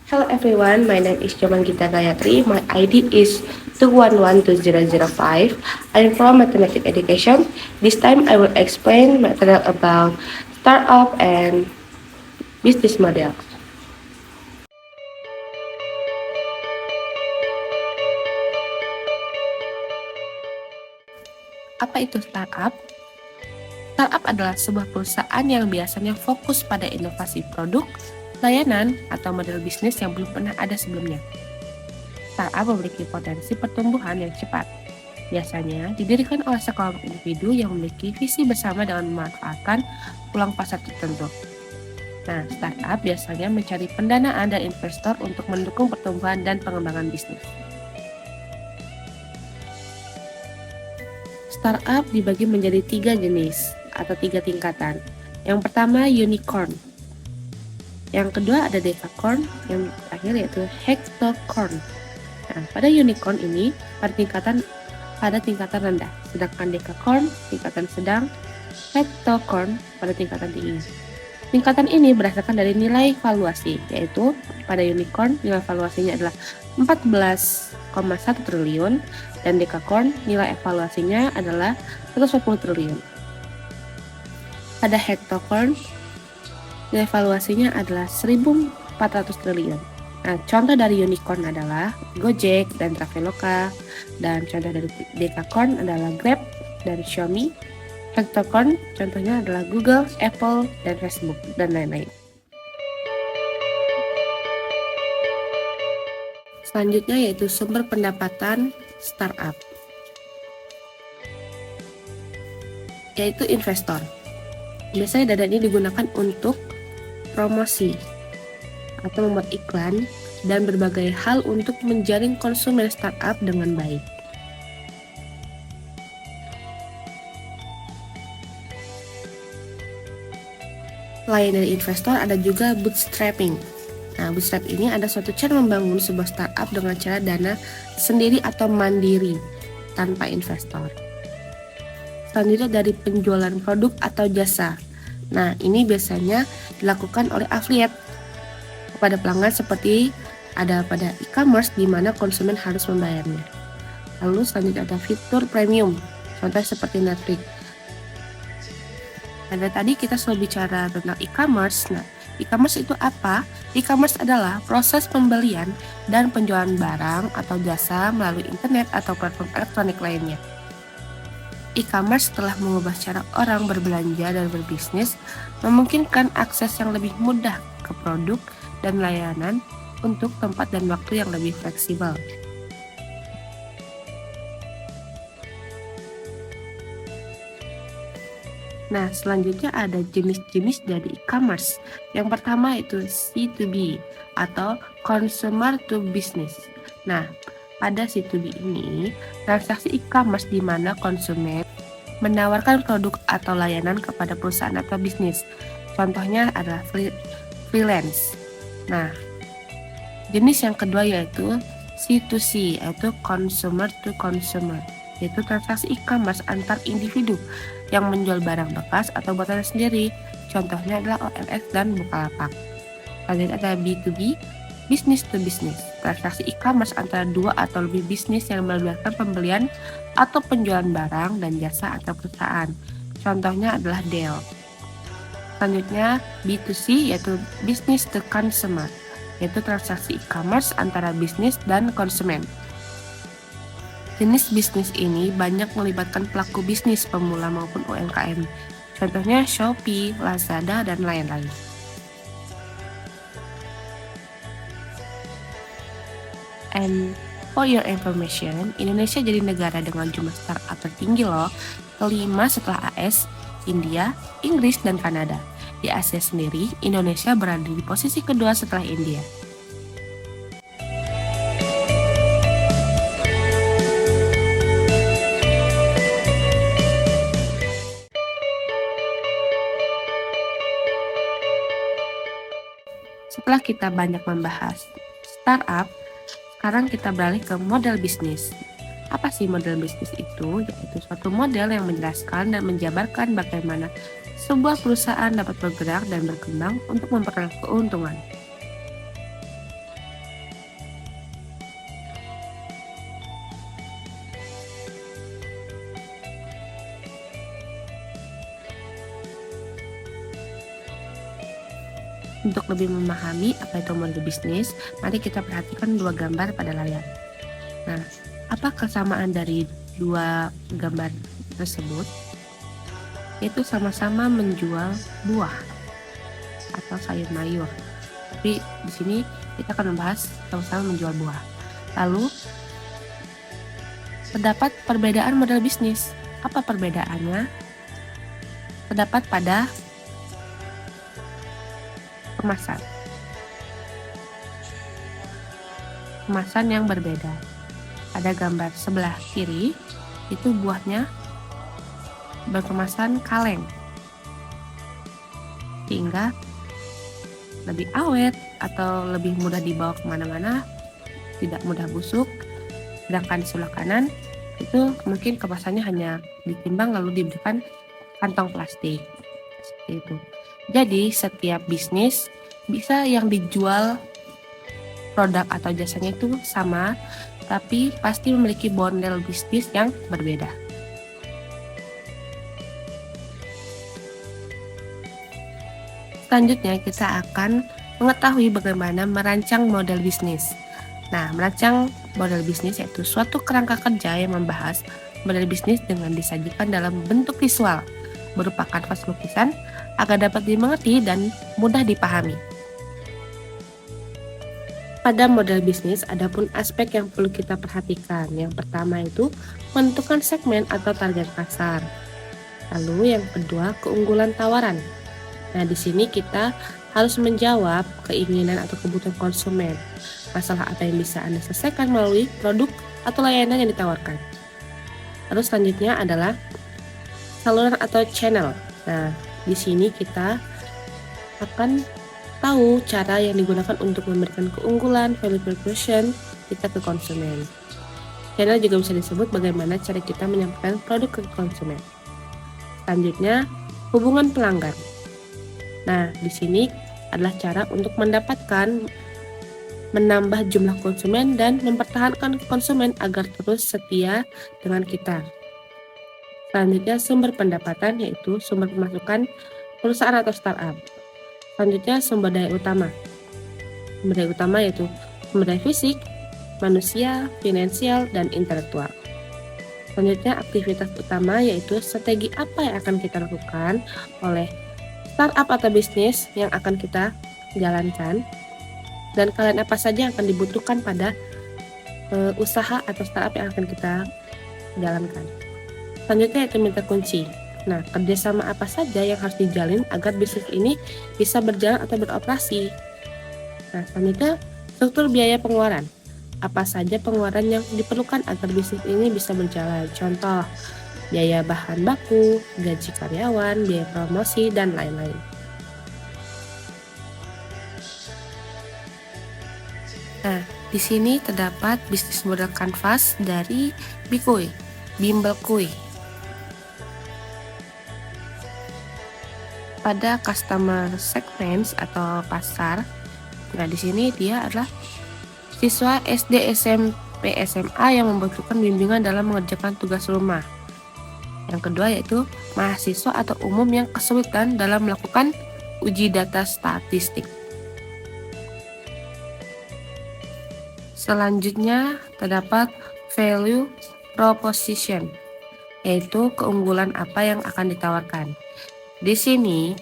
Hello everyone, my name is Joman Gita Gayatri. My ID is 2112005. I'm from Mathematics Education. This time I will explain material about startup and business model. Apa itu startup? Startup adalah sebuah perusahaan yang biasanya fokus pada inovasi produk, layanan, atau model bisnis yang belum pernah ada sebelumnya. Startup memiliki potensi pertumbuhan yang cepat. Biasanya didirikan oleh sekelompok individu yang memiliki visi bersama dengan memanfaatkan peluang pasar tertentu. Nah, startup biasanya mencari pendanaan dan investor untuk mendukung pertumbuhan dan pengembangan bisnis. Startup dibagi menjadi 3 jenis atau 3 tingkatan. Yang pertama unicorn. Yang kedua ada decacorn, yang terakhir yaitu hectocorn. Nah, pada unicorn ini pada tingkatan rendah, sedangkan decacorn tingkatan sedang, hectocorn pada tingkatan tinggi. Tingkatan ini berdasarkan dari nilai valuasi, yaitu pada unicorn nilai valuasinya adalah 14,1 triliun dan decacorn nilai evaluasinya adalah 110 triliun. Pada hectocorn nilai valuasinya adalah 1.400 triliun. Nah, contoh dari unicorn adalah Gojek dan Traveloka, dan contoh dari decacorn adalah Grab dan Xiaomi. Hectocorn contohnya adalah Google, Apple, dan Facebook, dan lain-lain. Selanjutnya yaitu sumber pendapatan startup, yaitu investor. Biasanya dana ini digunakan untuk promosi atau membuat iklan dan berbagai hal untuk menjaring konsumen startup dengan baik. Selain dari investor, ada juga bootstrapping. Nah, bootstrap ini ada suatu cara membangun sebuah startup dengan cara dana sendiri atau mandiri tanpa investor. Selanjutnya dari penjualan produk atau jasa. Nah, ini biasanya dilakukan oleh affiliate kepada pelanggan seperti ada pada e-commerce di mana konsumen harus membayarnya. Lalu selanjutnya ada fitur premium, contohnya seperti Netflix. Nah, tadi kita sudah bicara tentang e-commerce. Nah, e-commerce itu apa? E-commerce adalah proses pembelian dan penjualan barang atau jasa melalui internet atau platform elektronik lainnya. E-commerce telah mengubah cara orang berbelanja dan berbisnis, memungkinkan akses yang lebih mudah ke produk dan layanan untuk tempat dan waktu yang lebih fleksibel. Nah, selanjutnya ada jenis-jenis dari e-commerce. Yang pertama itu C2B atau Consumer to Business. Nah, pada C2B ini, transaksi e-commerce di mana konsumen menawarkan produk atau layanan kepada perusahaan atau bisnis. Contohnya adalah freelance. Nah, jenis yang kedua yaitu C2C, yaitu Consumer to Consumer, yaitu transaksi e-commerce antar individu yang menjual barang bekas atau buatan sendiri. Contohnya adalah OLX dan Bukalapak. Selanjutnya ada B2B, business to business, transaksi e-commerce antara dua atau lebih bisnis yang melibatkan pembelian atau penjualan barang dan jasa antar perusahaan. Contohnya adalah Dell. Selanjutnya B2C, yaitu business to consumer, yaitu transaksi e-commerce antara bisnis dan konsumen. Jenis bisnis ini banyak melibatkan pelaku bisnis pemula maupun UMKM. Contohnya Shopee, Lazada, dan lain-lain. And for your information, Indonesia jadi negara dengan jumlah startup tertinggi loh, kelima setelah AS, India, Inggris, dan Kanada. Di Asia sendiri, Indonesia berada di posisi kedua setelah India. Setelah kita banyak membahas startup, sekarang kita beralih ke model bisnis. Apa sih model bisnis itu? Yaitu suatu model yang menjelaskan dan menjabarkan bagaimana sebuah perusahaan dapat bergerak dan berkembang untuk memperoleh keuntungan. Untuk lebih memahami apa itu model bisnis, mari kita perhatikan dua gambar pada layar. Nah, apa kesamaan dari dua gambar tersebut? Yaitu sama-sama menjual buah atau sayur mayur. Tapi di sini kita akan membahas sama-sama menjual buah. Lalu, terdapat perbedaan model bisnis. Apa perbedaannya? Terdapat pada kemasan. Kemasan yang berbeda. Ada gambar sebelah kiri, itu buahnya berkemasan kaleng, sehingga lebih awet atau lebih mudah dibawa kemana-mana, tidak mudah busuk. Sedangkan di sebelah kanan, itu mungkin kemasannya hanya ditimbang lalu diberikan kantong plastik. Seperti itu. Jadi setiap bisnis bisa yang dijual produk atau jasanya itu sama, tapi pasti memiliki model bisnis yang berbeda. Selanjutnya kita akan mengetahui bagaimana merancang model bisnis. Nah, merancang model bisnis yaitu suatu kerangka kerja yang membahas model bisnis dengan disajikan dalam bentuk visual berupa kanvas lukisan agar dapat dimengerti dan mudah dipahami. Pada model bisnis, ada pun aspek yang perlu kita perhatikan. Yang pertama itu menentukan segmen atau target pasar. Lalu yang kedua, keunggulan tawaran. Nah, di sini kita harus menjawab keinginan atau kebutuhan konsumen. Masalah apa yang bisa Anda selesaikan melalui produk atau layanan yang ditawarkan. Lalu selanjutnya adalah saluran atau channel. Nah, di sini kita akan tahu cara yang digunakan untuk memberikan keunggulan, value proposition kita ke konsumen. Channel juga bisa disebut bagaimana cara kita menyampaikan produk ke konsumen. Selanjutnya, hubungan pelanggan. Nah, di sini adalah cara untuk mendapatkan, menambah jumlah konsumen dan mempertahankan konsumen agar terus setia dengan kita. Selanjutnya, sumber pendapatan yaitu sumber pemasukan perusahaan atau startup. Selanjutnya, sumber daya utama. Sumber daya utama yaitu sumber daya fisik, manusia, finansial, dan intelektual. Selanjutnya, aktivitas utama yaitu strategi apa yang akan kita lakukan oleh startup atau bisnis yang akan kita jalankan, dan kalian apa saja yang akan dibutuhkan pada usaha atau startup yang akan kita jalankan. Selanjutnya itu mitra kunci. Nah, kerjasama apa saja yang harus dijalin agar bisnis ini bisa berjalan atau beroperasi. Nah, selanjutnya struktur biaya pengeluaran. Apa saja pengeluaran yang diperlukan agar bisnis ini bisa berjalan. Contoh, biaya bahan baku, gaji karyawan, biaya promosi, dan lain-lain. Nah, di sini terdapat bisnis model kanvas dari Bikuy, Bimbel Kuy. Pada customer segments atau pasar, nah di sini dia adalah siswa SD, SMP, SMA yang membutuhkan bimbingan dalam mengerjakan tugas rumah. Yang kedua yaitu mahasiswa atau umum yang kesulitan dalam melakukan uji data statistik. Selanjutnya terdapat value proposition, yaitu keunggulan apa yang akan ditawarkan. Di sini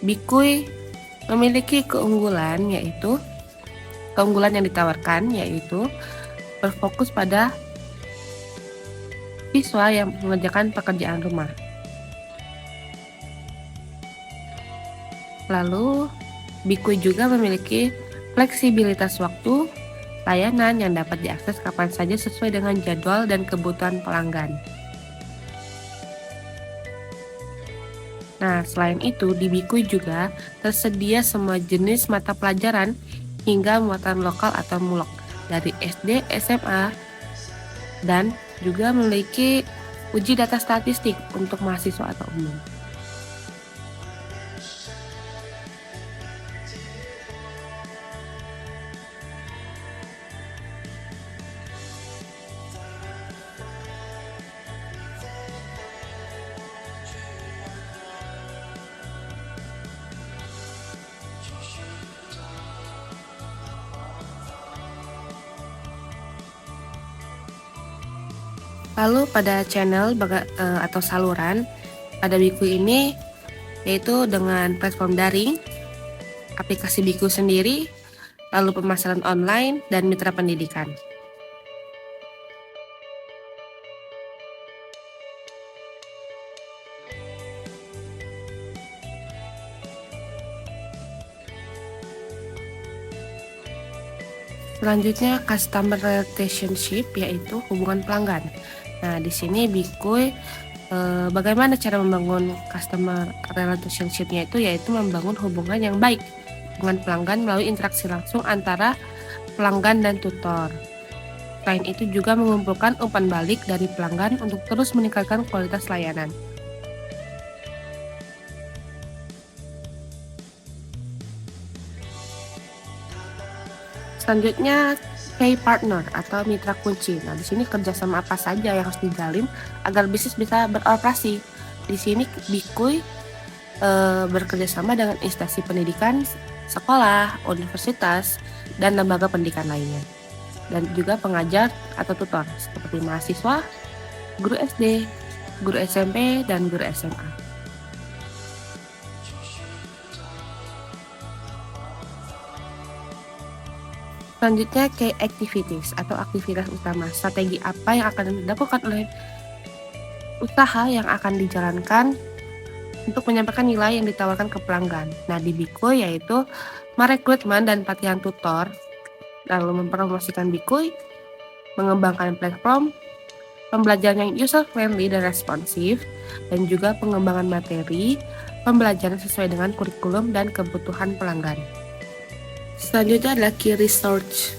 Bikuy memiliki keunggulan yang ditawarkan yaitu berfokus pada siswa yang mengerjakan pekerjaan rumah. Lalu Bikuy juga memiliki fleksibilitas waktu, layanan yang dapat diakses kapan saja sesuai dengan jadwal dan kebutuhan pelanggan. Nah, selain itu, di Bikuy juga tersedia semua jenis mata pelajaran hingga muatan lokal atau mulok dari SD, SMA, dan juga memiliki uji data statistik untuk mahasiswa atau umum. Lalu pada channel atau saluran pada Biku ini yaitu dengan platform daring, aplikasi Biku sendiri, lalu pemasaran online, dan mitra pendidikan. Selanjutnya customer relationship, yaitu hubungan pelanggan. Nah, di sini Bikuy bagaimana cara membangun customer relationship-nya yaitu membangun hubungan yang baik dengan pelanggan melalui interaksi langsung antara pelanggan dan tutor. Selain itu juga mengumpulkan umpan balik dari pelanggan untuk terus meningkatkan kualitas layanan. Selanjutnya key partner atau mitra kunci. Nah, di sini kerjasama apa saja yang harus dijalin agar bisnis bisa beroperasi. Di sini Bikuy bekerjasama dengan instansi pendidikan, sekolah, universitas, dan lembaga pendidikan lainnya. Dan juga pengajar atau tutor seperti mahasiswa, guru SD, guru SMP, dan guru SMA. Selanjutnya key activities atau aktivitas utama. Strategi apa yang akan dilakukan oleh usaha yang akan dijalankan untuk menyampaikan nilai yang ditawarkan ke pelanggan. Nah, di Bikuy yaitu merekrutmen dan pelatihan tutor, lalu mempromosikan Bikuy, mengembangkan platform, pembelajaran yang user friendly dan responsif, dan juga pengembangan materi, pembelajaran sesuai dengan kurikulum dan kebutuhan pelanggan. Selanjutnya adalah key research.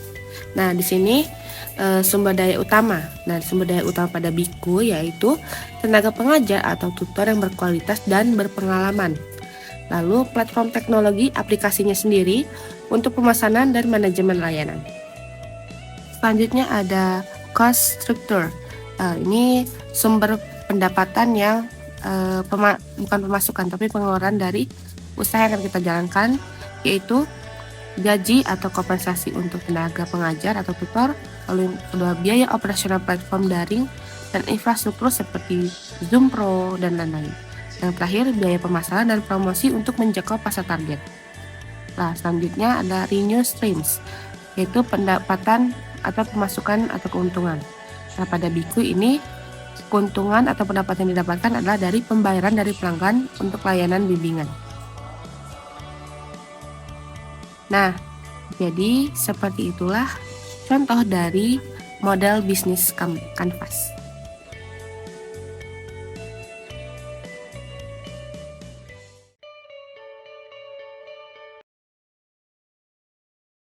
Nah, di sini sumber daya utama. Nah, sumber daya utama pada Bikuy yaitu tenaga pengajar atau tutor yang berkualitas dan berpengalaman. Lalu platform teknologi aplikasinya sendiri untuk pemesanan dan manajemen layanan. Selanjutnya ada cost structure. Ini sumber pendapatan yang bukan pemasukan tapi pengeluaran dari usaha yang akan kita jalankan, yaitu gaji atau kompensasi untuk tenaga pengajar atau tutor, lalu yang kedua biaya operasional platform daring dan infrastruktur seperti Zoom Pro dan lain-lain. Yang terakhir biaya pemasaran dan promosi untuk menjangkau pasar target. Nah, selanjutnya ada revenue streams, yaitu pendapatan atau pemasukan atau keuntungan. Nah, pada Bikuy ini keuntungan atau pendapatan yang didapatkan adalah dari pembayaran dari pelanggan untuk layanan bimbingan. Nah, jadi seperti itulah contoh dari model bisnis Canvas.